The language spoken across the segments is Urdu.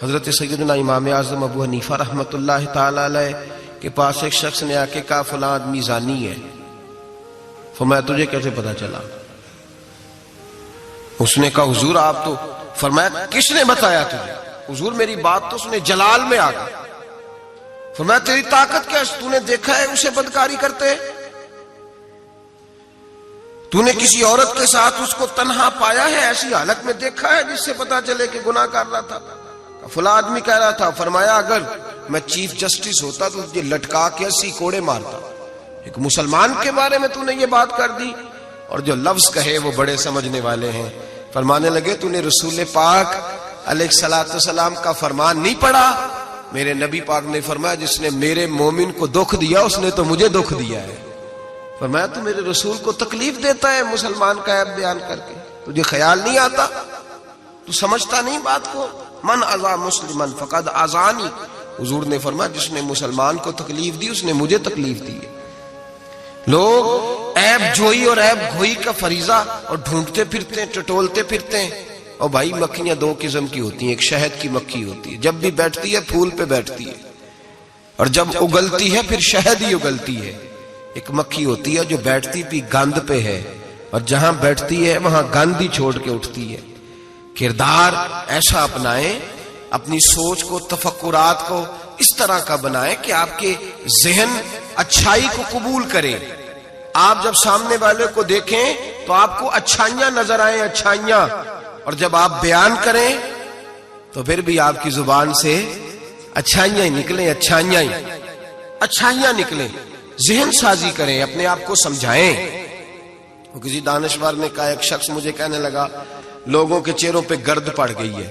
حضرت سیدنا امام اعظم ابو حنیفہ رحمۃ اللہ تعالی علیہ کے پاس ایک شخص نے آ کے کہا فلاں آدمی زانی ہے. فرمایا تجھے کیسے پتا چلا؟ اس نے کہا حضور آپ تو. فرمایا کس نے بتایا تجھے؟ حضور میری بات تو سنے جلال میں آ گئی. فرمایا تیری طاقت کیا ہے؟ تو نے دیکھا ہے اسے بدکاری کرتے؟ تو نے کسی عورت کے ساتھ اس کو تنہا پایا ہے؟ ایسی حالت میں دیکھا ہے جس سے پتا چلے کہ گناہ کر رہا تھا؟ فلاں آدمی کہہ رہا تھا. فرمایا اگر میں چیف جسٹس ہوتا تو تجھے لٹکا کے 80 کوڑے مارتا. ایک مسلمان کے بارے میں تو نے یہ بات کر دی. اور جو لفظ کہے وہ بڑے سمجھنے والے ہیں. فرمانے لگے تو نے رسول پاک علیہ الصلوۃ والسلام کا فرمان نہیں پڑھا؟ میرے نبی پاک نے فرمایا جس نے میرے مومن کو دکھ دیا اس نے تو مجھے دکھ دیا ہے. فرمایا تو میرے رسول کو تکلیف دیتا ہے مسلمان کا عیب بیان کر کے؟ تجھے خیال نہیں آتا؟ تو سمجھتا نہیں بات کو؟ من اذا مسلمن فقد اذانی. حضور نے فرمایا جس نے مسلمان کو تکلیف دی اس نے مجھے تکلیف دی ہے. لوگ عیب جوئی اور عیب گھوئی کا فریضہ اور ڈھونڈتے پھرتے ہیں، ٹٹولتے پھرتے ہیں. اور بھائی مکھیاں دو قسم کی ہوتی ہیں. ایک شہد کی مکھی ہوتی ہے، جب بھی بیٹھتی ہے پھول پہ بیٹھتی ہے، اور جب اگلتی ہے پھر شہد ہی اگلتی ہے. ایک مکھی ہوتی ہے جو بیٹھتی بھی گند پہ ہے، اور جہاں بیٹھتی ہے وہاں گند ہی چھوڑ کے اٹھتی ہے. کردار ایسا اپنائیں، اپنی سوچ کو، تفکرات کو اس طرح کا بنائیں کہ آپ کے ذہن اچھائی کو قبول کرے. آپ جب سامنے والے کو دیکھیں تو آپ کو اچھائیاں نظر آئیں، اچھائیاں. اور جب آپ بیان کریں تو پھر بھی آپ کی زبان سے اچھائیاں ہی نکلیں، اچھائیاں نکلیں. ذہن سازی کریں، اپنے آپ کو سمجھائیں. وہ کسی دانشور نے کہا، ایک شخص مجھے کہنے لگا لوگوں کے چہروں پہ گرد پڑ گئی ہے.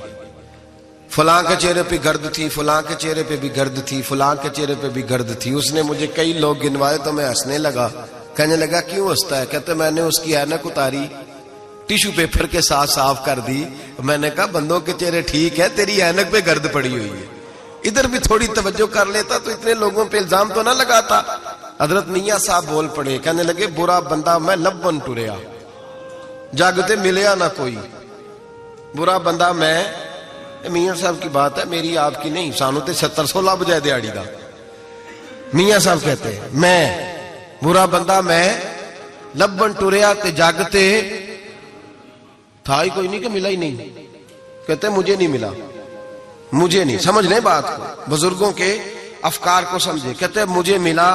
فلاں کے چہرے پہ گرد تھی، فلاں کے چہرے پہ بھی گرد تھی، فلاں کے چہرے پہ بھی گرد تھی. اس نے مجھے کئی لوگ گنوائے تو میں ہنسنے لگا. کہنے لگا کیوں ہنستا ہے؟ کہتے میں نے اس کی اینک اتاری، ٹیشو پیپر کے ساتھ صاف کر دی. میں نے کہا بندوں کے چہرے ٹھیک ہے، تیری اینک پہ گرد پڑی ہوئی ہے. ادھر بھی تھوڑی توجہ کر لیتا تو اتنے لوگوں پہ الزام تو نہ لگاتا. حضرت میاں صاحب بول پڑے، کہنے لگے برا بندہ میں لبن ٹریا، جاگتے ملیا نہ کوئی. برا بندہ میں، میاں صاحب کی بات ہے میری آپ کی نہیں. سانو تے 70-16 بجائے دیہڑی دا. میاں صاحب کہتے ہیں میں برا بندہ میں لبن ٹریا تے جاگتے تھا ہی کوئی نہیں کہ ملا ہی نہیں. کہتے مجھے نہیں ملا، مجھے نہیں. سمجھ لیں بات کو، بزرگوں کے افکار کو سمجھے. کہتے مجھے ملا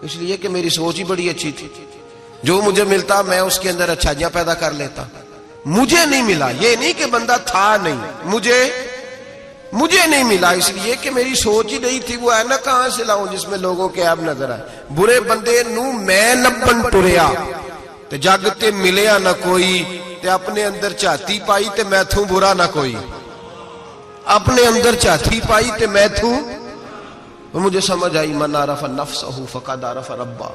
اس لیے کہ میری سوچ ہی بڑی اچھی تھی، جو مجھے ملتا میں اس کے اندر اچھائیاں پیدا کر لیتا. مجھے نہیں ملا یہ نہیں کہ بندہ تھا نہیں، مجھے نہیں ملا اس لیے کہ میری سوچ ہی نہیں تھی. وہ ہے نا کہاں سے لاؤں جس میں لوگوں کے عیب نظر آئے. برے بندے نو میں لبن ٹریا تے جاگتے ملیا نہ کوئی، تے اپنے اندر چاہتی پائی تے میں تھوں برا نہ کوئی. اپنے اندر چاہتی پائی تے میں تھوں. مجھے سمجھ آئی من عرف نفسہ فقد عرف ربہ،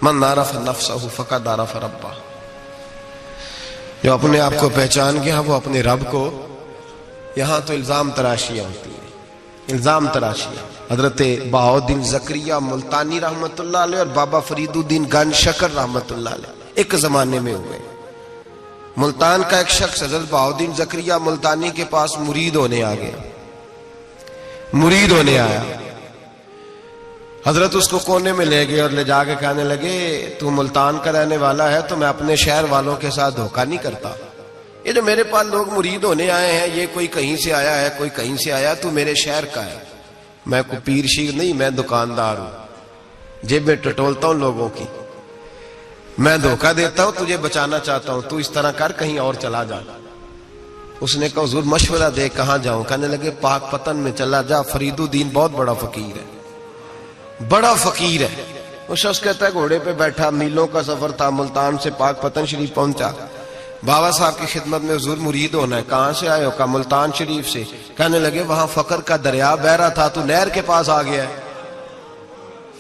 من عرف نفسہ فقد عرف ربہ. جو اپنے آپ کو پہچان گیا وہ اپنے رب کو. یہاں تو الزام تراشیاں ہوتی ہیں، الزام تراشیاں. حضرت بہاؤالدین زکریا ملتانی رحمت اللہ علیہ اور بابا فرید الدین گنج شکر رحمت اللہ علیہ ایک زمانے میں ہوئے. ملتان کا ایک شخص حضرت بہاؤالدین زکریا ملتانی کے پاس مرید ہونے آ گیا، مرید ہونے آیا. حضرت اس کو کونے میں لے گئے اور لے جا کے کہنے لگے تو ملتان کا رہنے والا ہے تو میں اپنے شہر والوں کے ساتھ دھوکہ نہیں کرتا. یہ جو میرے پاس لوگ مرید ہونے آئے ہیں یہ کوئی کہیں سے آیا ہے، کوئی کہیں سے آیا، تو میرے شہر کا ہے. میں کوئی پیر شیر نہیں، میں دکاندار ہوں، جیب میں ٹٹولتا ہوں لوگوں کی، میں دھوکہ دیتا ہوں، تجھے بچانا چاہتا ہوں، تو اس طرح کر کہیں اور چلا جا. اس نے کہا حضور مشورہ دے کہاں جاؤں؟ کہنے لگے پاک پتن میں چلا جا، فرید الدین بہت بڑا فقیر ہے، بڑا فقیر ہے. وہ شخص کہتا ہے گھوڑے پہ بیٹھا، میلوں کا سفر تھا، ملتان سے پاک پتن شریف پہنچا. بابا صاحب کی خدمت میں حضور مرید ہونا ہے. کہاں سے آئے ہو؟ کہا ملتان شریف سے. کہنے لگے وہاں فقر کا دریا بہ رہا تھا، تو نہر کے پاس آ گیا ہے.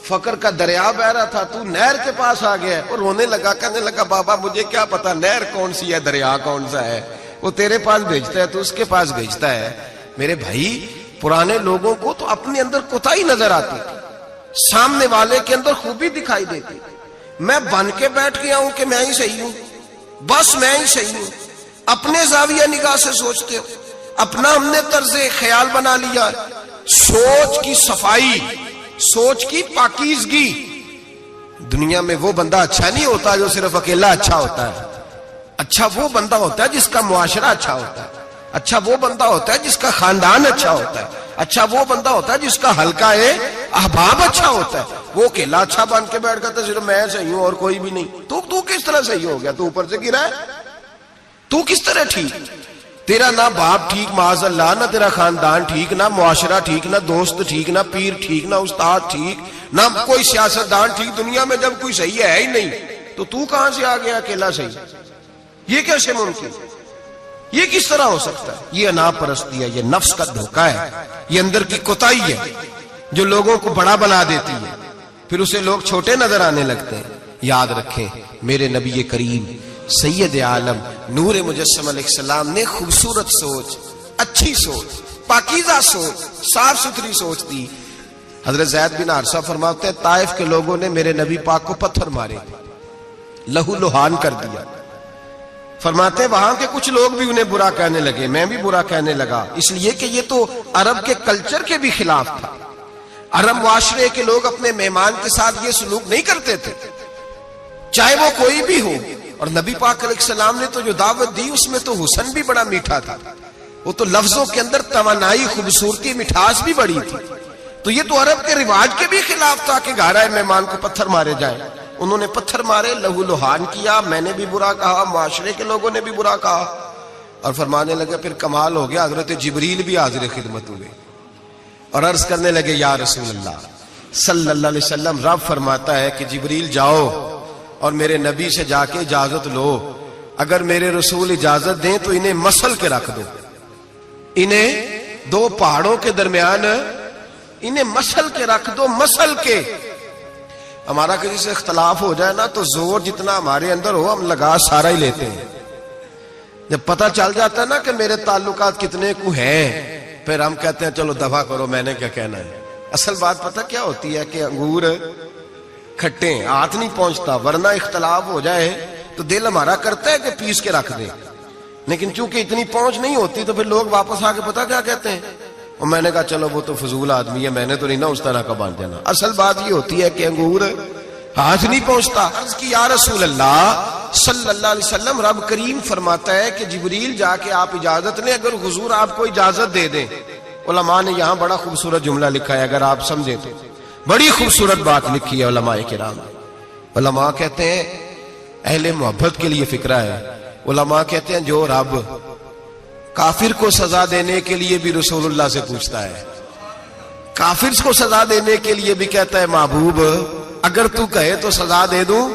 فقر کا دریا بہ رہا تھا، تو نہر کے پاس آ گیا ہے. اور رونے لگا، کہنے لگا بابا مجھے کیا پتا نہر کون سی ہے، دریا کون سا ہے، وہ تیرے پاس بھیجتا ہے تو اس کے پاس بھیجتا ہے. میرے بھائی پرانے لوگوں کو تو اپنے اندر کوتاہی نظر آتی تھی، سامنے والے کے اندر خوبی دکھائی دیتی. میں بن کے بیٹھ گیا ہوں کہ میں ہی صحیح ہوں، بس میں ہی صحیح ہوں. اپنے زاویہ نگاہ سے سوچتے ہو، اپنا ہم نے طرز خیال بنا لیا. سوچ کی صفائی، سوچ کی پاکیزگی. دنیا میں وہ بندہ اچھا نہیں ہوتا جو صرف اکیلا اچھا ہوتا ہے. اچھا وہ بندہ ہوتا ہے جس کا معاشرہ اچھا ہوتا ہے. اچھا وہ بندہ ہوتا ہے جس کا خاندان اچھا ہوتا ہے. اچھا وہ بندہ ہوتا ہے جس کا حلقہ احباب اچھا ہوتا ہے. وہ اکیلا اچھا بن کے بیٹھ گیا تھا صرف میں صحیح ہوں اور کوئی بھی نہیں. تو کس طرح صحیح ہو گیا؟ تو اوپر سے گرا ہے. تو کس طرح ٹھیک؟ تیرا نہ باپ ٹھیک معاذ اللہ، نہ تیرا خاندان ٹھیک، نہ معاشرہ ٹھیک، نہ دوست ٹھیک، نہ پیر ٹھیک، نہ استاد ٹھیک، نہ کوئی سیاستدان ٹھیک. دنیا میں جب کوئی صحیح ہے ہی نہیں تو کہاں سے آ گیا اکیلا صحیح؟ یہ کیسے ممکن؟ یہ کس طرح ہو سکتا ہے؟ یہ انا پرستی ہے، یہ نفس کا دھوکہ ہے، یہ اندر کی کوتاہی ہے جو لوگوں کو بڑا بنا دیتی ہے، پھر اسے لوگ چھوٹے نظر آنے لگتے ہیں. یاد رکھیں میرے نبی کریم سید عالم نور مجسم علیہ السلام نے خوبصورت سوچ، اچھی سوچ، پاکیزہ سوچ، صاف ستھری سوچ دی. حضرت زید بن حارثہ فرماتے ہیں طائف کے لوگوں نے میرے نبی پاک کو پتھر مارے، لہو لہان کر دیا. فرماتے ہیں وہاں کے کچھ لوگ بھی انہیں برا کہنے لگے، میں بھی برا کہنے لگا، اس لیے کہ یہ تو عرب کے کلچر کے بھی خلاف تھا. عرب معاشرے کے لوگ اپنے مہمان کے ساتھ یہ سلوک نہیں کرتے تھے، چاہے وہ کوئی بھی ہو. اور نبی پاک علیہ السلام نے تو جو دعوت دی اس میں تو حسن بھی بڑا میٹھا تھا، وہ تو لفظوں کے اندر توانائی، خوبصورتی، مٹھاس بھی بڑی تھی. تو یہ تو عرب کے رواج کے بھی خلاف تھا کہ گھر آئے مہمان کو پتھر مارے جائیں. انہوں نے پتھر مارے، لہو لہان کیا، میں نے بھی برا کہا، معاشرے کے لوگوں نے بھی برا کہا. اور فرمانے لگے پھر کمال ہو گیا، حضرت جبریل بھی حاضر خدمت ہوئے اور عرض کرنے لگے یا رسول اللہ صلی اللہ علیہ وسلم، رب فرماتا ہے کہ جبریل جاؤ اور میرے نبی سے جا کے اجازت لو، اگر میرے رسول اجازت دیں تو انہیں مسل کے رکھ دو، انہیں دو پہاڑوں کے درمیان انہیں مسل کے رکھ دو. مسل کے ہمارا کسی سے اختلاف ہو جائے نا تو زور جتنا ہمارے اندر ہو ہم لگا سارا ہی لیتے ہیں. جب پتہ چل جاتا ہے نا کہ میرے تعلقات کتنے کو ہیں پھر ہم کہتے ہیں چلو دفع کرو، میں نے کیا کہنا ہے. اصل بات پتہ کیا ہوتی ہے کہ انگور کھٹے ہاتھ نہیں پہنچتا، ورنہ اختلاف ہو جائے تو دل ہمارا کرتا ہے کہ پیس کے رکھ دیں، لیکن چونکہ اتنی پہنچ نہیں ہوتی تو پھر لوگ واپس آ کے پتہ کیا کہتے ہیں، اور میں نے کہا چلو وہ تو فضول آدمی ہے، میں نے تو نہیں نا اس طرح کا باندھ دینا. اصل بات یہ ہوتی ہے کہ انگور ہاتھ نہیں پہنچتا. عرض کی یا رسول اللہ صلی اللہ علیہ وسلم، رب کریم فرماتا ہے کہ جبریل جا کے آپ اجازت لیں، اگر حضور آپ کو اجازت دے دیں. علماء نے یہاں بڑا خوبصورت جملہ لکھا ہے، اگر آپ سمجھیں تو بڑی خوبصورت بات لکھی ہے علماء کرام. علماء کہتے ہیں اہل محبت کے لیے فکرہ ہے. علماء کہتے ہیں جو رب کافر کو سزا دینے کے لیے بھی رسول اللہ سے پوچھتا ہے، کافر کو سزا دینے کے لیے بھی کہتا ہے محبوب اگر تو کہے تو سزا دے دوں،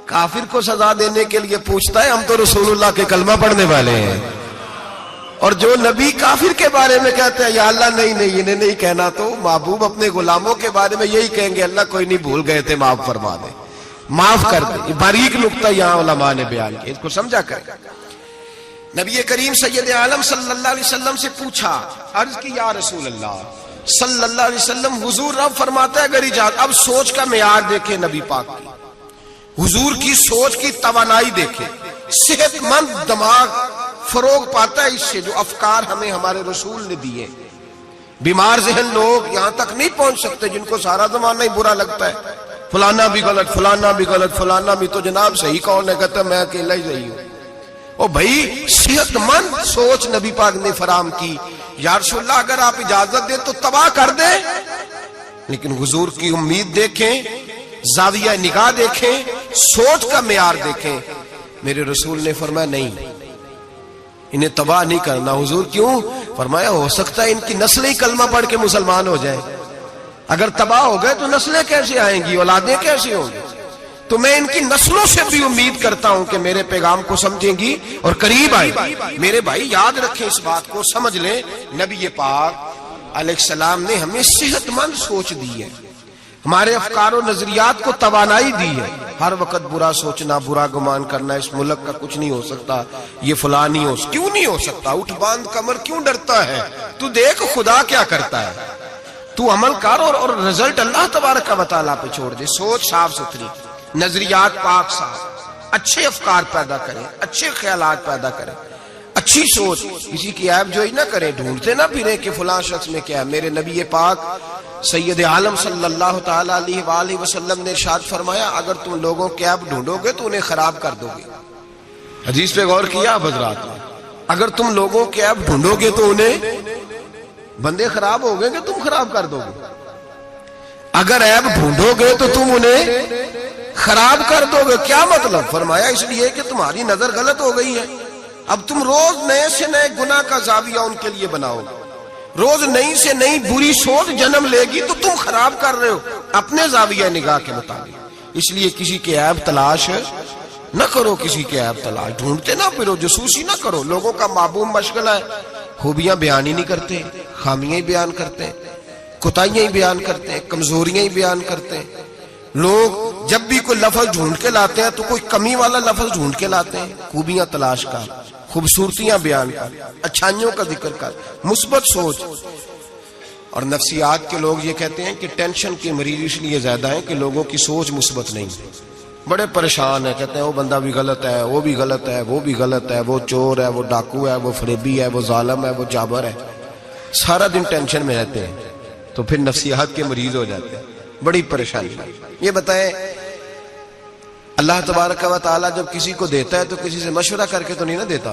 کافر کو سزا دینے کے لیے پوچھتا ہے. ہم تو رسول اللہ کے کلمہ پڑھنے والے ہیں، اور جو نبی کافر کے بارے میں کہتے ہیں یا اللہ نہیں انہیں نہیں کہنا، تو محبوب اپنے غلاموں کے بارے میں یہی کہیں گے اللہ کوئی نہیں، بھول گئے تھے، معاف فرما دے، معاف کر دے. یہ باریک نقطہ یہاں علماء نے بیان کیا، اس کو سمجھا کریں. نبی کریم سید عالم صلی اللہ علیہ وسلم سے پوچھا، عرض کی یا رسول اللہ صلی اللہ علیہ وسلم، حضور رب فرماتا ہے اگر اجازت. اب سوچ کا معیار دیکھیں نبی پاک کی، حضور کی سوچ کی توانائی دیکھیں. صحت مند دماغ فروغ پاتا ہے اس سے جو افکار ہمیں ہمارے رسول نے دیے. بیمار ذہن لوگ یہاں تک نہیں پہنچ سکتے جن کو سارا زمانہ ہی برا لگتا ہے، فلانا بھی غلط، فلانا بھی غلط، فلانا بھی تو جناب صحیح کون ہے، کہتا میں اکیلا ہی صحیح ہوں. او بھائی صحت مند سوچ نبی پاک نے فراہم کی. یا رسول اللہ اگر آپ اجازت دیں تو تباہ کر دیں، لیکن حضور کی امید دیکھیں، زاویہ نگاہ دیکھیں، سوچ کا معیار دیکھیں. میرے رسول نے فرمایا نہیں، انہیں تباہ نہیں کرنا. حضور کیوں؟ فرمایا ہو سکتا ہے ان کی نسلیں کلمہ پڑھ کے مسلمان ہو جائیں، اگر تباہ ہو گئے تو نسلیں کیسے آئیں گی، اولادیں کیسے ہوں گی. تو میں ان کی نسلوں سے بھی امید کرتا ہوں کہ میرے پیغام کو سمجھیں گی اور قریب آئیں. میرے بھائی یاد رکھیں اس بات کو، سمجھ لیں نبی پاک علیہ السلام نے ہمیں صحت مند سوچ دی ہے، ہمارے افکار و نظریات کو توانائی دی ہے. ہر وقت برا سوچنا، برا گمان کرنا اس ملک کا کچھ نہیں ہو سکتا، یہ فلاں نہیں ہو، کیوں نہیں ہو سکتا؟ اٹھ باندھ کمر کیوں ڈرتا ہے؟ تو دیکھ خدا کیا کرتا ہے، تو عمل کر اور رزلٹ اللہ تبارک و تعالیٰ پہ چھوڑ دے. سوچ صاف ستھری، نظریات پاک صاف، اچھے افکار پیدا کریں، اچھے خیالات پیدا کریں. اچھی سوچ، کسی کی عیب جوئی نہ کریں، ڈھونڈتے نہ پھریں کہ فلاں شخص میں کیا ہے۔ میرے نبی پاک سید عالم صلی اللہ تعالی علیہ وآلہ وسلم نے ارشاد فرمایا اگر تم لوگوں کے عیب ڈھونڈو گے تو انہیں خراب کر دو گے۔ حدیث پہ غور کیا حضرات؟ اگر تم لوگوں کے عیب ڈھونڈو گے تو انہیں، بندے خراب ہو گئے کہ تم خراب کر دو گے؟ اگر عیب ڈھونڈو گے تو تم انہیں خراب کر دو گے۔ کیا مطلب؟ فرمایا اس لیے کہ تمہاری نظر غلط ہو گئی ہے، اب تم روز نئے سے نئے گناہ کا زاویہ ان کے لیے بناؤ گے، روز نئی سے نئی بری سوچ جنم لے گی تو تم خراب کر رہے ہو اپنے زاویہ نگاہ کے مطابق۔ اس لیے کسی کے عیب تلاش نہ کرو، کسی کے عیب تلاش ڈھونڈتے نہ پھرو، جاسوسی نہ کرو۔ لوگوں کا معبوم مشغلہ ہے خوبیاں بیان ہی نہیں کرتے، خامیاں ہی بیان کرتے ہیں، کوتاہیاں ہی بیان کرتے ہیں، کمزوریاں ہی بیان کرتے ہیں۔ لوگ جب بھی کوئی لفظ ڈھونڈ کے لاتے ہیں تو کوئی کمی والا لفظ ڈھونڈ کے لاتے ہیں، خوبیاں تلاش کر، خوبصورتیاں بیان کر، اچھائیوں کا ذکر کر، مثبت سوچ۔ اور نفسیات کے لوگ یہ کہتے ہیں کہ ٹینشن کے مریض اس لیے زیادہ ہیں کہ لوگوں کی سوچ مثبت نہیں، بڑے پریشان ہیں، کہتے ہیں وہ بندہ بھی غلط ہے، وہ بھی غلط ہے، وہ بھی غلط ہے، وہ چور ہے، وہ ڈاکو ہے، وہ فریبی ہے، وہ ظالم ہے، وہ جابر ہے، سارا دن ٹینشن میں رہتے ہیں، تو پھر نفسیات کے مریض ہو جاتے ہیں، بڑی پریشانی۔ یہ بتائیں اللہ تبارک و تعالی جب کسی کو دیتا ہے تو کسی سے مشورہ کر کے تو نہیں نہ دیتا،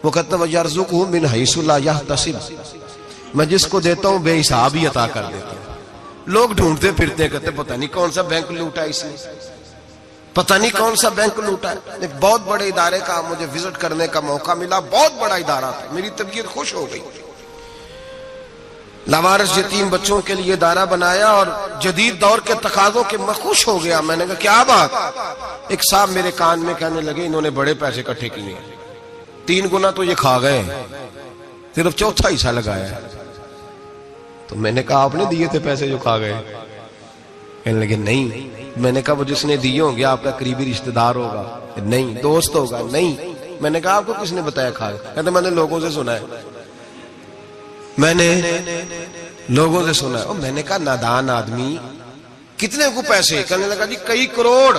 وہ کہتا ہے یرزقہ من حیث لا یحتسب، میں جس کو دیتا ہوں بے حساب ہی عطا کر دیتا ہوں۔ لوگ ڈھونڈتے پھرتے ہیں، کہتے ہیں پتہ نہیں کون سا بینک لوٹا اس نے، پتہ نہیں کون سا بینک لوٹا ہے۔ ایک بہت بڑے ادارے کا مجھے وزٹ کرنے کا موقع ملا، بہت بڑا ادارہ تھا، میری طبیعت خوش ہو گئی۔ لاوارث یتیم بچوں کے لیے ادارہ بنایا اور جدید دور کے تقاضوں کے میں خوش ہو گیا۔ میں نے کہا کیا بات؟ ایک صاحب میرے کان میں کہنے لگے انہوں نے بڑے پیسے اکٹھے کیے، 3 گنا تو یہ کھا گئے، صرف چوتھا حصہ لگایا ہے۔ تو میں نے کہا آپ نے دیے تھے پیسے جو کھا گئے؟ کہنے لگے نہیں۔ میں نے کہا وہ جس نے دیے ہوں گے آپ کا قریبی رشتہ دار ہوگا؟ نہیں۔ دوست ہوگا؟ نہیں۔ میں نے کہا آپ کو کس نے بتایا کھا گئے؟ کہتے میں نے لوگوں سے سنا ہے، میں نے لوگوں سے سنا ہے۔ میں نے کہا نادان آدمی، کتنے کو پیسے؟ کہنے لگا جی کئی کروڑ۔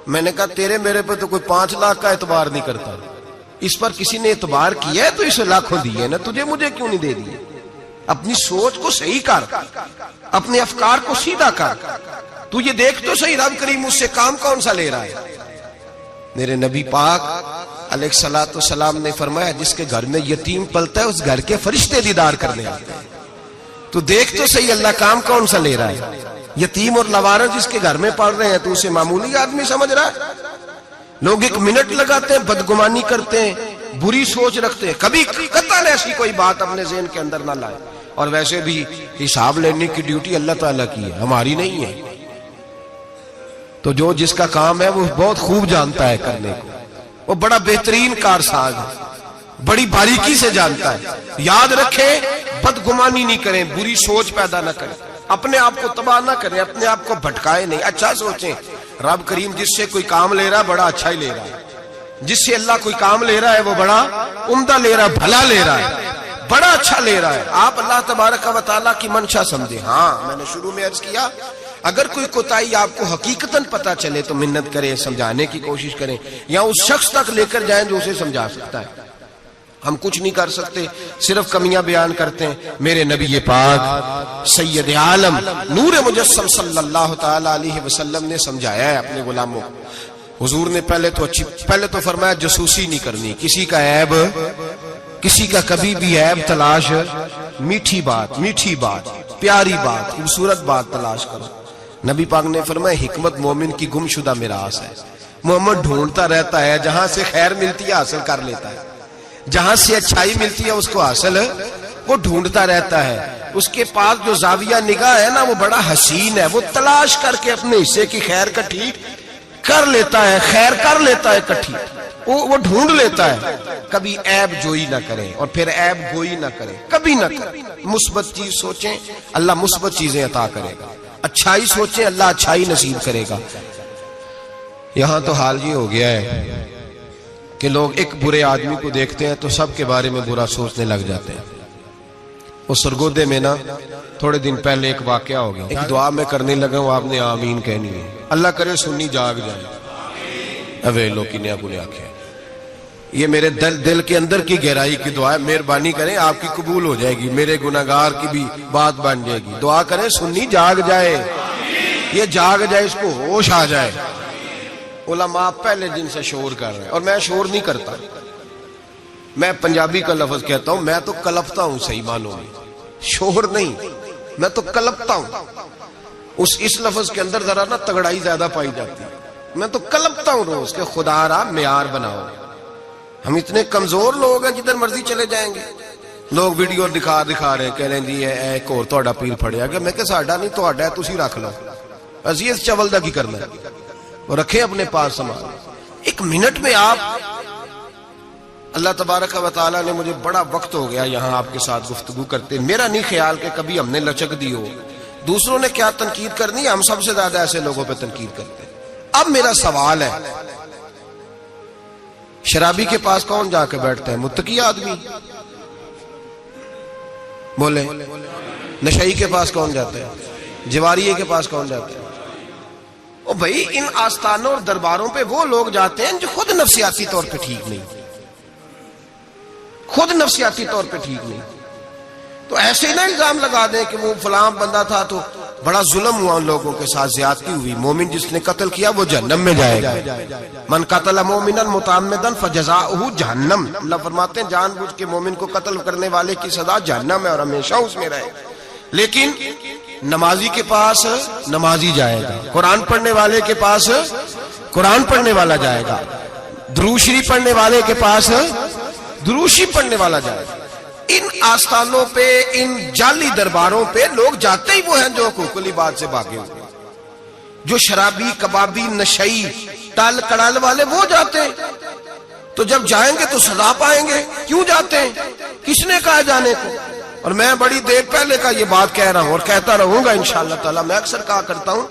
میں نے کہا تیرے میرے پہ تو کوئی 5 لاکھ کا اعتبار نہیں کرتا، اس پر کسی نے اعتبار کیا ہے تو اسے لاکھوں دیے نا، تجھے مجھے کیوں نہیں دے دیے؟ اپنی سوچ کو صحیح کر، اپنے افکار کو سیدھا کر، تو یہ دیکھ تو صحیح رب کریم مجھ سے کام کون سا لے رہا ہے۔ میرے نبی پاک علیہ الصلوۃ والسلام نے فرمایا جس کے گھر میں یتیم پلتا ہے اس گھر کے فرشتے دیدار کرنے آتے ہیں، تو دیکھ تو صحیح اللہ کام کون سا لے رہا ہے۔ یتیم اور لوارث جس کے گھر میں پڑھ رہے ہیں تو اسے معمولی آدمی سمجھ رہا ہے؟ لوگ 1 منٹ لگاتے ہیں، بدگمانی کرتے ہیں، بری سوچ رکھتے ہیں، کبھی قطعاً ایسی کوئی بات اپنے ذہن کے اندر نہ لائے۔ اور ویسے بھی حساب لینے کی ڈیوٹی اللہ تعالیٰ کی ہے، ہماری نہیں ہے۔ تو جو جس کا کام ہے وہ بہت خوب جانتا ہے کرنے کو، وہ بڑا بہترین کارساز ہے، بڑی باریکی سے جانتا ہے۔ یاد رکھیں بدگمانی نہیں کریں، بری سوچ پیدا نہ کریں، اپنے آپ کو تباہ نہ کریں، اپنے آپ کو بھٹکائے نہیں، اچھا سوچیں۔ رب کریم جس سے کوئی کام لے رہا ہے بڑا اچھا ہی لے رہا ہے، جس سے اللہ کوئی کام لے رہا ہے وہ بڑا عمدہ لے رہا ہے، بھلا لے رہا ہے، بڑا اچھا لے رہا ہے۔ آپ اللہ تبارک و تعالیٰ کی منشا سمجھیں۔ ہاں میں نے شروع میں عرض کیا اگر کوئی کوتاہی آپ کو حقیقتاً پتا چلے تو منت کریں، سمجھانے کی کوشش کریں، یا اس شخص تک لے کر جائیں جو اسے سمجھا سکتا ہے۔ ہم کچھ نہیں کر سکتے، صرف کمیاں بیان کرتے ہیں۔ میرے نبی پاک سید عالم نور مجسم صلی اللہ تعالی علیہ وسلم نے سمجھایا ہے اپنے غلاموں کو۔ حضور نے پہلے تو فرمایا جاسوسی نہیں کرنی، کسی کا عیب، کسی کا کبھی بھی عیب تلاش، میٹھی بات، پیاری بات، خوبصورت بات تلاش کرو۔ نبی پاک نے فرمایا حکمت مومن کی گمشدہ میراث ہے۔ محمد ڈھونڈتا رہتا ہے، جہاں سے خیر ملتی ہے حاصل کر لیتا ہے، جہاں سے اچھائی ملتی ہے اس کو حاصل وہ ڈھونڈتا رہتا ہے۔ اس کے پاس جو زاویہ نگاہ ہے نا وہ بڑا حسین ہے، وہ تلاش کر کے اپنے حصے کی خیر کٹھی کر لیتا ہے، خیر کر لیتا ہے کٹھی، وہ ڈھونڈ لیتا ہے۔ کبھی عیب جوئی نہ کریں اور پھر عیب گوئی نہ کریں، کبھی نہ کریں۔ مثبت چیز سوچیں اللہ مثبت چیزیں عطا کرے گا، اچھائی سوچیں اللہ اچھائی نصیب کرے گا۔ یہاں تو حال یہ ہو گیا ہے کہ لوگ ایک برے آدمی کو دیکھتے ہیں تو سب کے بارے میں برا سوچنے لگ جاتے ہیں۔ وہ سرگودے میں نا تھوڑے دن پہلے ایک واقعہ ہو گیا، ایک دعا میں کرنے لگا ہوں، آپ نے آمین کہنی ہے، اللہ کرے سنی جاگ جائے۔ اوے لوکی نے اپنے آنکھیں یہ میرے دل کے اندر کی گہرائی کی دعا ہے، مہربانی کریں آپ کی قبول ہو جائے گی، میرے گناہگار کی بھی بات بن جائے گی۔ دعا کریں سنی جاگ جائے، یہ جاگ جائے، اس کو ہوش آ جائے۔ علماء پہلے دن سے شور کر رہے ہیں، اور میں شور نہیں کرتا، میں پنجابی کا لفظ کہتا ہوں، میں تو کلپتا ہوں، صحیح معنوں میں شور نہیں، میں تو کلپتا ہوں۔ اس لفظ کے اندر ذرا نا تگڑائی زیادہ پائی جاتی ہے۔ میں تو کلپتا ہوں روز کہ خدا را معیار بناؤ۔ ہم اتنے کمزور لوگ ہیں، جدھر مرضی چلے جائیں گے لوگ ویڈیو دکھا رہے، کہہ رہے جی ایک اور تہاڈا پیر پھڑیا گیا۔ میں کہ ساڈا نہیں تہاڈا ہے، تسی رکھ لو، اسی اس چول دا کی کرنا ہے، اور رکھیں اپنے پاس سامان۔ ایک منٹ میں آپ، اللہ تبارک و تعالیٰ نے مجھے بڑا وقت ہو گیا یہاں آپ کے ساتھ گفتگو کرتے، میرا نہیں خیال کہ کبھی ہم نے لچک دی ہو۔ دوسروں نے کیا تنقید کرنی ہے، ہم سب سے زیادہ ایسے لوگوں پہ تنقید کرتے ہیں۔ اب میرا سوال ہے، شرابی کے پاس کون جا کے بیٹھتا ہے؟ متقی آدمی؟ بولے۔ نشئی کے پاس کون جاتا ہے؟ جواریے کے پاس کون جاتا ہے؟ او بھائی، ان آستانوں اور درباروں پہ وہ لوگ جاتے ہیں جو خود نفسیاتی طور پہ ٹھیک نہیں، خود نفسیاتی طور پہ ٹھیک نہیں۔ تو ایسے نہ الزام لگا دیں کہ وہ فلاں بندہ تھا تو بڑا ظلم ہوا ان لوگوں کے ساتھ، زیادتی ہوئی، مومن جس نے قتل کیا وہ جہنم میں جائے گا۔ من قتل مومنا متعمدا فجزاؤہ جہنم، اللہ فرماتے ہیں جان بوجھ کے مومن کو قتل کرنے والے کی سزا جہنم ہے اور ہمیشہ اس میں رہے۔ لیکن نمازی کے پاس نمازی جائے گا، قرآن پڑھنے والے کے پاس قرآن پڑھنے والا جائے گا، درود شریف پڑھنے والے کے پاس درود شریف پڑھنے والا جائے گا۔ ان آستانوں پہ، ان جعلی درباروں پہ لوگ جاتے ہی وہ ہیں جو حقوق العباد سے بھاگے ہوئے، جو شرابی، کبابی، نشئی، ٹال کڑال والے وہ جاتے ہیں۔ تو جب جائیں گے تو سزا پائیں گے، کیوں جاتے ہیں؟ کس نے کہا جانے کو؟ اور میں بڑی دیر پہلے کا یہ بات کہہ رہا ہوں اور کہتا رہوں گا انشاءاللہ تعالی۔ میں اکثر کہا کرتا ہوں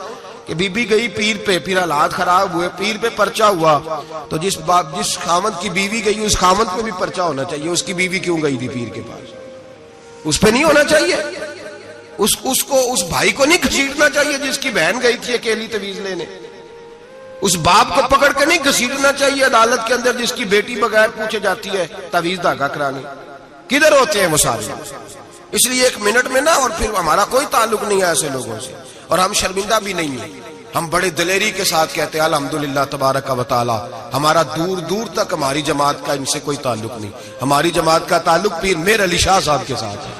کہ بی بی گئی پیر پہ، پھر حالات خراب ہوئے، پیر پہ پرچہ ہوا، تو جس خامد کی بیوی گئی اس خامد پہ بھی پرچہ ہونا چاہیے۔ اس کی بیوی کیوں گئی تھی پیر کے پاس؟ اس پہ نہیں ہونا چاہیے؟ اس بھائی کو نہیں گھسیٹنا چاہیے جس کی بہن گئی تھی اکیلی تویز لینے؟ اس باپ کو پکڑ کے نہیں گھسیٹنا چاہیے عدالت کے اندر جس کی بیٹی بغیر پوچھے جاتی ہے تویز دھاگا کرانے؟ کدھر ہوتے ہیں وہ سارے؟ اس لیے ایک منٹ میں نا، اور پھر ہمارا کوئی تعلق نہیں ہے ایسے لوگوں سے، اور ہم شرمندہ بھی نہیں ہیں۔ ہم بڑے دلیری کے ساتھ کہتے ہیں الحمدللہ تبارک و تعالی، ہمارا دور دور تک ہماری جماعت کا ان سے کوئی تعلق نہیں۔ ہماری جماعت کا تعلق پیر میر علی شاہ صاحب کے ساتھ ہے،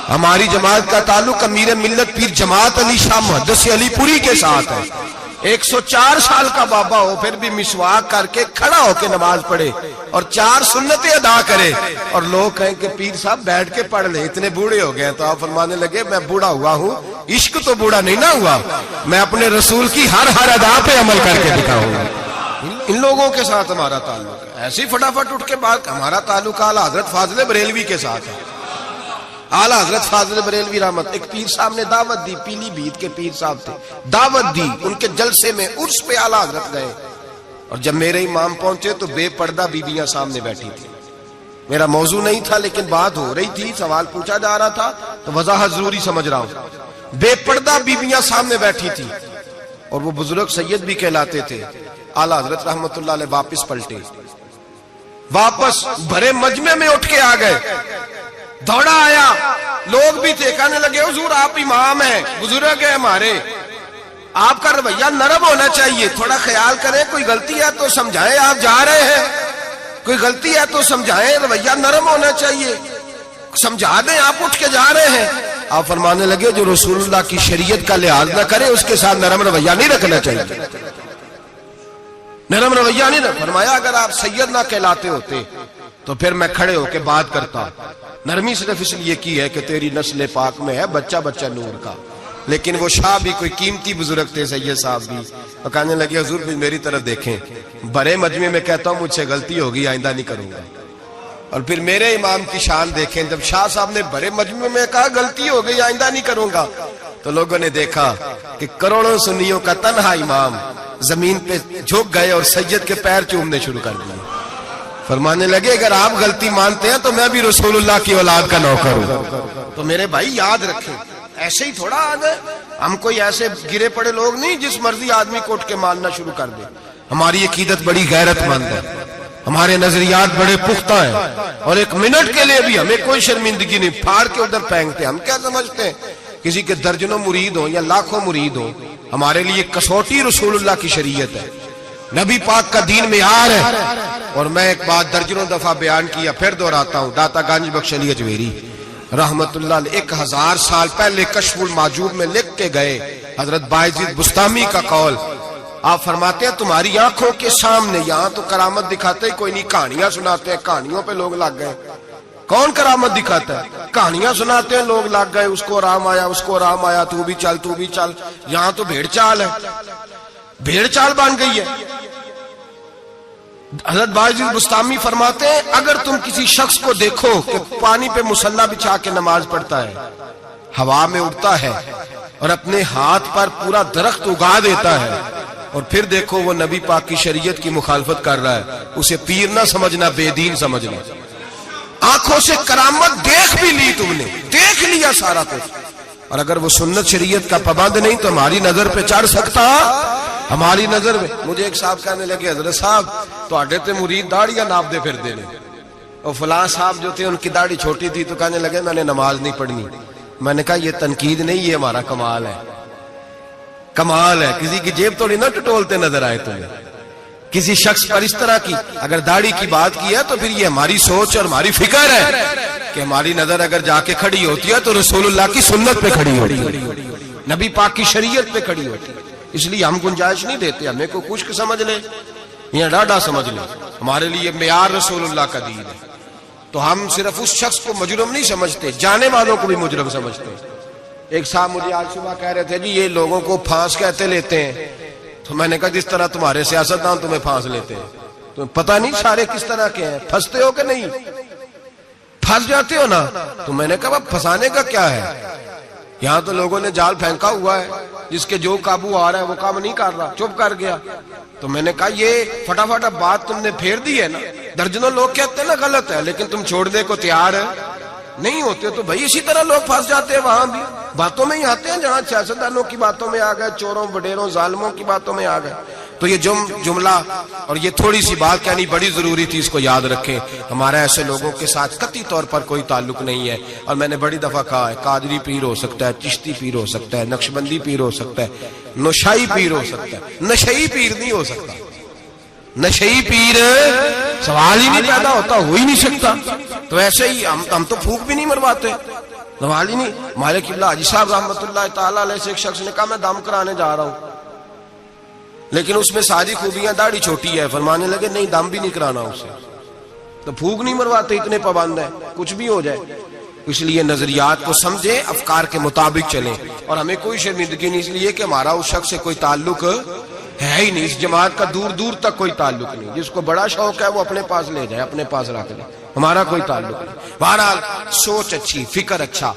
ہماری جماعت کا تعلق امیر ملت پیر جماعت علی شاہ محدث علی پوری کے ساتھ ہے۔ 104 سال کا بابا ہو پھر بھی مسواک کر کے کھڑا ہو کے نماز پڑھے اور 4 سنتیں ادا کرے، اور لوگ کہیں کہ پیر صاحب بیٹھ کے پڑھ لیں، اتنے بوڑھے ہو گئے۔ تو آپ فرمانے لگے میں بوڑھا ہوا ہوں، عشق تو بوڑھا نہیں نہ ہوا، میں اپنے رسول کی ہر ادا پہ عمل کر کے دکھاؤں گا۔ ان لوگوں کے ساتھ ہمارا تعلق ہے۔ ایسی فٹافٹ اٹھ کے بات، ہمارا تعلق اعلیٰ حضرت فاضل بریلوی کے ساتھ ہے۔ اعلیٰ حضرت فاضل بریلوی رحمت، ایک پیر صاحب نے دعوت دی، پیلی بھیت کے پیر صاحب تھے، دعوت دی، ان کے جلسے میں عرس پہ اعلیٰ حضرت گئے، اور جب میرے امام پہنچے تو بے پردہ بیویاں سامنے بیٹھی تھی۔ میرا موضوع نہیں تھا لیکن بات ہو رہی تھی، سوال پوچھا جا رہا تھا تو وضاحت ضروری سمجھ رہا ہوں۔ بے پردہ بیویاں سامنے بیٹھی تھی، اور وہ بزرگ سید بھی کہلاتے تھے۔ اعلیٰ حضرت رحمت اللہ علیہ واپس پلٹے، واپس بھرے مجمع میں اٹھ کے آ گئے، دوڑا آیا، لوگ بھی تھے، کہنے لگے حضور آپ امام ہیں، بزرگ ہیں ہمارے، آپ کا رویہ نرم ہونا چاہیے، تھوڑا خیال کریں، کوئی غلطی ہے تو سمجھائیں، آپ جا رہے ہیں، کوئی غلطی ہے تو سمجھائیں، رویہ نرم ہونا چاہیے، سمجھا دیں، آپ اٹھ کے جا رہے ہیں۔ آپ فرمانے لگے جو رسول اللہ کی شریعت کا لحاظ نہ کرے اس کے ساتھ نرم رویہ نہیں رکھنا چاہیے، نرم رویہ نہیں رکھنا۔ فرمایا اگر آپ سید نہ کہلاتے ہوتے تو پھر میں کھڑے ہو کے بات کرتا، نرمی صرف اس لیے کی ہے کہ تیری نسل پاک میں ہے بچہ بچہ نور کا۔ لیکن وہ شاہ بھی کوئی قیمتی بزرگ تھے، سید صاحب بھی، اور کہنے لگے حضور بھی میری طرف دیکھیں، بڑے مجمع میں کہتا ہوں مجھ سے غلطی ہوگی، آئندہ نہیں کروں گا۔ اور پھر میرے امام کی شان دیکھیں، جب شاہ صاحب نے بڑے مجمع میں کہا غلطی ہو گئی، آئندہ نہیں کروں گا، تو لوگوں نے دیکھا کہ کروڑوں سنیوں کا تنہا امام زمین پہ جھک گئے اور سید کے پیر چومنے شروع کر دیے۔ فرمانے لگے اگر آپ غلطی مانتے ہیں تو میں بھی رسول اللہ کی اولاد کا نوکر ہوں۔ تو میرے بھائی یاد رکھیں، ایسے ہی تھوڑا آ گئے ہم، کوئی ایسے گرے پڑے لوگ نہیں جس مرضی آدمی کو اٹھ کے ماننا شروع کر دے۔ ہماری عقیدت بڑی غیرت مند ہے، ہمارے نظریات بڑے پختہ ہیں اور ایک منٹ کے لیے بھی ہمیں کوئی شرمندگی نہیں، پھاڑ کے ادھر پھینکتے. ہم کیا سمجھتے ہیں کسی کے درجنوں مرید ہوں یا لاکھوں مرید ہوں، ہمارے لیے کسوٹی رسول اللہ کی شریعت ہے، نبی پاک کا دین معیار ہے. اور میں ایک بات درجنوں دفعہ بیان کیا، پھر دہراتا ہوں. داتا گنج بخش علی اجمیری رحمت اللہ علیہ 1000 سال پہلے کشف المعجوب میں لکھ کے گئے حضرت باعزید بستامی کا قول. آپ فرماتے ہیں تمہاری آنکھوں کے سامنے، یہاں تو کرامت دکھاتے ہی کوئی نہیں، کہانیاں سناتے ہیں، کہانیوں پہ لوگ لگ گئے. کون کرامت دکھاتا ہے؟ کہانیاں سناتے ہیں، لوگ لگ گئے، اس کو آرام آیا، اس کو آرام آیا، تو بھی چل تو بھی چل. یہاں تو بھیڑ چال ہے، بھیڑ چال بن گئی ہے. حضرت باعزید بستامی فرماتے ہیں اگر تم کسی شخص کو دیکھو کہ پانی پہ مصلی بچھا کے نماز پڑھتا ہے، ہوا میں اڑتا ہے اور اپنے ہاتھ پر پورا درخت اگا دیتا ہے، اور پھر دیکھو وہ نبی پاک کی شریعت کی مخالفت کر رہا ہے، اسے پیر نہ سمجھنا، بے دین سمجھنا. آنکھوں سے کرامت دیکھ بھی لی، تم نے دیکھ لیا سارا کچھ، اور اگر وہ سنت شریعت کا پابند نہیں تو ہماری نظر پہ چڑھ سکتا. ہماری نظر میں مجھے ایک صاحب کہنے لگے حضرت صاحب تواڈے تے مرید داڑیاں ناپ دے پھر دے نے، اور فلاں صاحب جو تھے ان کی داڑھی چھوٹی تھی تو کہنے لگے میں نے نماز نہیں پڑھنی. میں نے کہا یہ تنقید نہیں، یہ ہمارا کمال ہے. کمال ہے، کسی کی جیب توڑی نہ ٹٹولتے نظر آئے تمہیں. کسی شخص پر اس طرح کی اگر داڑھی کی بات کی ہے تو پھر یہ ہماری سوچ اور ہماری فکر ہے کہ ہماری نظر اگر جا کے کھڑی ہوتی ہے تو رسول اللہ کی سنت پہ کھڑی ہوتی ہے، نبی پاک کی شریعت پہ کھڑی ہوتی ہے. اس لیے ہم گنجائش نہیں دیتے، ہمیں کو خشک سمجھ لے یا ڈاڈا سمجھ لے، ہمارے لیے معیار رسول اللہ کا دین ہے. تو ہم صرف اس شخص کو مجرم نہیں سمجھتے، جانے والوں کو بھی مجرم سمجھتے. ایک صاحب مجھے آج صبح کہہ رہے تھے جی یہ لوگوں کو پھانس کہتے لیتے ہیں. تو میں نے کہا جس طرح تمہارے سیاستدان تمہیں پھانس لیتے ہیں، تمہیں پتہ نہیں سارے کس طرح کے ہیں، پھنستے ہو کہ نہیں؟ پھنس جاتے ہو نا. تو میں نے کہا پھنسانے کا کیا ہے؟ یہاں تو لوگوں نے جال پھینکا ہوا ہے، جس کے جو قابو آ رہا ہے وہ کام نہیں کر رہا، چپ کر گیا. تو میں نے کہا یہ فٹافٹ بات تم نے پھیر دی ہے نا. درجنوں لوگ کہتے ہیں نا غلط ہے، لیکن تم چھوڑنے کو تیار نہیں ہوتے. تو بھائی اسی طرح لوگ پھنس جاتے ہیں، وہاں بھی باتوں میں ہی آتے ہیں، جہاں سیاستدانوں کی باتوں میں آ گئے، چوروں وڈیروں ظالموں کی باتوں میں آ گئے. تو یہ جملہ اور یہ تھوڑی سی بات کہنی بڑی ضروری تھی، اس کو یاد رکھیں. ہمارا ایسے لوگوں کے ساتھ قطعی طور پر کوئی تعلق نہیں ہے. اور میں نے بڑی دفعہ کہا ہے قادری پیر ہو سکتا ہے، چشتی پیر ہو سکتا ہے، نقشبندی پیر ہو سکتا ہے، نوشائی پیر ہو سکتا ہے، نشئی پیر نہیں ہو سکتا. نشئی پیر سوال ہی نہیں پیدا ہوتا، ہو ہی نہیں سکتا. تو ایسے ہی ہم تو پھونک بھی نہیں مرواتے، سوال ہی نہیں. ہمارے قبلہ حاجی صاحب رحمت اللہ تعالی علیہ سے ایک شخص نے کہا میں دم کرانے جا رہا ہوں، لیکن اس میں ساری خوبیاں، داڑھی چھوٹی ہے. فرمانے لگے نہیں دم بھی نہیں کرانا اسے. تو پھونک نہیں مرواتے، اتنے پابند ہیں، کچھ بھی ہو جائے. اس لیے نظریات کو سمجھیں، افکار کے مطابق چلیں. اور ہمیں کوئی شرمندگی نہیں، اس لیے کہ ہمارا اس شخص سے کوئی تعلق ہے ہی نہیں. اس جماعت کا دور دور تک کوئی تعلق نہیں. جس کو بڑا شوق ہے وہ اپنے پاس لے جائے، اپنے پاس رکھ لے، ہمارا کوئی تعلق نہیں. بہرحال سوچ اچھی، فکر اچھا.